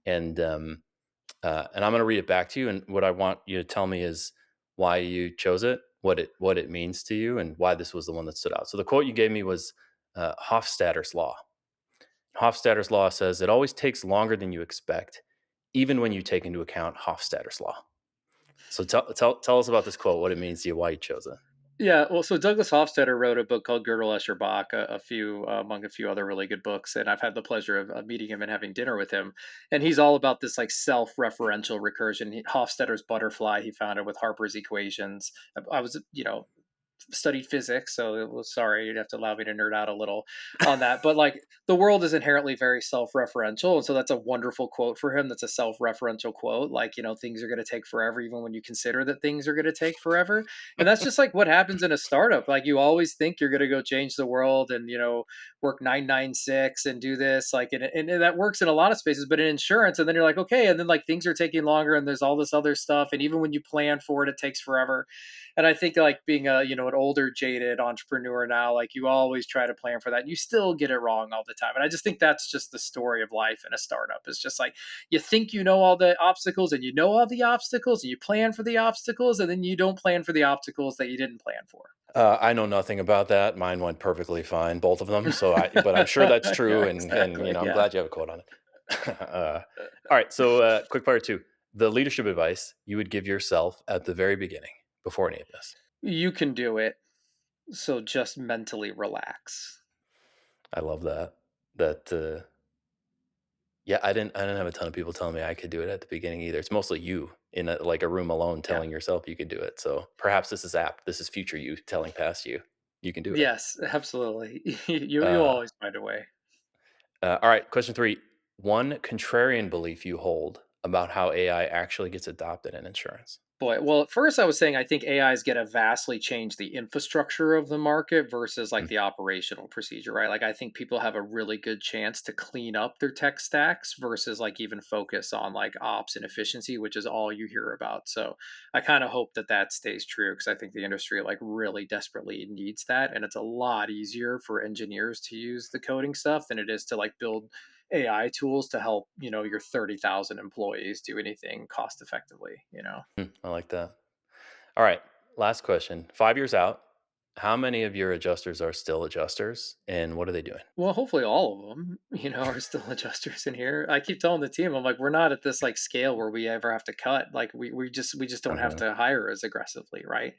and I'm going to read it back to you. And what I want you to tell me is why you chose it, what it means to you, and why this was the one that stood out. So the quote you gave me was Hofstadter's law. Hofstadter's law says it always takes longer than you expect, even when you take into account Hofstadter's law. So tell us about this quote, what it means to you, why you chose it. Yeah, well, so Douglas Hofstadter wrote a book called Gödel, Escher, Bach, a few among a few other really good books, and I've had the pleasure of meeting him and having dinner with him. And he's all about this like self-referential recursion. Hofstadter's butterfly he founded with Harper's equations. I was, studied physics, so it was sorry, you'd have to allow me to nerd out a little on that. But like the world is inherently very self-referential, and so that's a wonderful quote for him. That's a self-referential quote. Like things are going to take forever, even when you consider that things are going to take forever. And that's just like what happens in a startup. Like you always think you're going to go change the world, and work 996 and do this like and that works in a lot of spaces, but in insurance, and then you're like okay, and then like things are taking longer, and there's all this other stuff, and even when you plan for it, it takes forever. And I think like being a an older jaded entrepreneur now, like you always try to plan for that, and you still get it wrong all the time. And I just think that's just the story of life in a startup. It's just like you think you know all the obstacles, and you know all the obstacles, and you plan for the obstacles, and then you don't plan for the obstacles that you didn't plan for. I know nothing about that. Mine went perfectly fine, both of them. But I'm sure that's true, Yeah, and exactly. I'm Yeah. glad you have a quote on it. All right, so quick fire two: the leadership advice you would give yourself at the very beginning, before any of this. You can do it. So just mentally relax. I love that. That Yeah, I didn't have a ton of people telling me I could do it at the beginning either. It's mostly you in like a room alone Yeah. telling yourself you could do it. So perhaps this is apt. This is future you telling past you you can do it. Yes, absolutely. You'll Uh, always find a way. all right, question 3. One contrarian belief you hold about how AI actually gets adopted in insurance. Boy, well, at first I was saying I think AI is going to vastly change the infrastructure of the market versus like Mm, the operational procedure, right? Like I think people have a really good chance to clean up their tech stacks versus like even focus on like ops and efficiency, which is all you hear about. So I kind of hope that that stays true because I think the industry like really desperately needs that, and it's a lot easier for engineers to use the coding stuff than it is to like build AI tools to help, your 30,000 employees do anything cost effectively. I like that. All right, last question. 5 years out, how many of your adjusters are still adjusters and what are they doing? Well, hopefully all of them, are still adjusters in here. I keep telling the team, I'm like, we're not at this like scale where we ever have to cut. Like we just don't have Uh-huh. to hire as aggressively, right?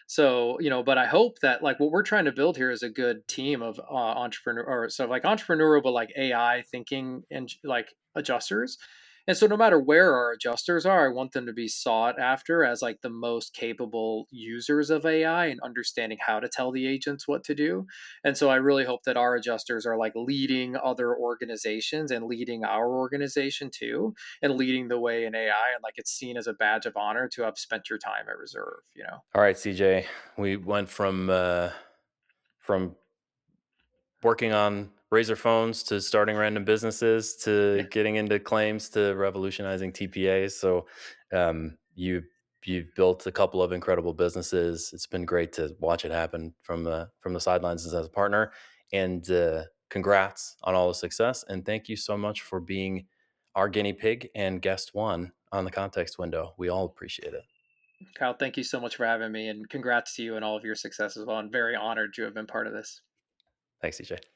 So, but I hope that like what we're trying to build here is a good team of entrepreneur or so like entrepreneurial, but like AI thinking and like adjusters. And so no matter where our adjusters are, I want them to be sought after as like the most capable users of AI and understanding how to tell the agents what to do. And so I really hope that our adjusters are like leading other organizations and leading our organization too, and leading the way in AI. And like it's seen as a badge of honor to have spent your time at Reserve. All right, CJ, we went from working on razor phones to starting random businesses to Yeah. getting into claims to revolutionizing TPAs. So you've built a couple of incredible businesses. It's been great to watch it happen from the sidelines as a partner. And congrats on all the success. And thank you so much for being our guinea pig and guest one on the context window. We all appreciate it. Kyle, thank you so much for having me, and congrats to you and all of your success as well. I'm very honored to have been part of this. Thanks, CJ.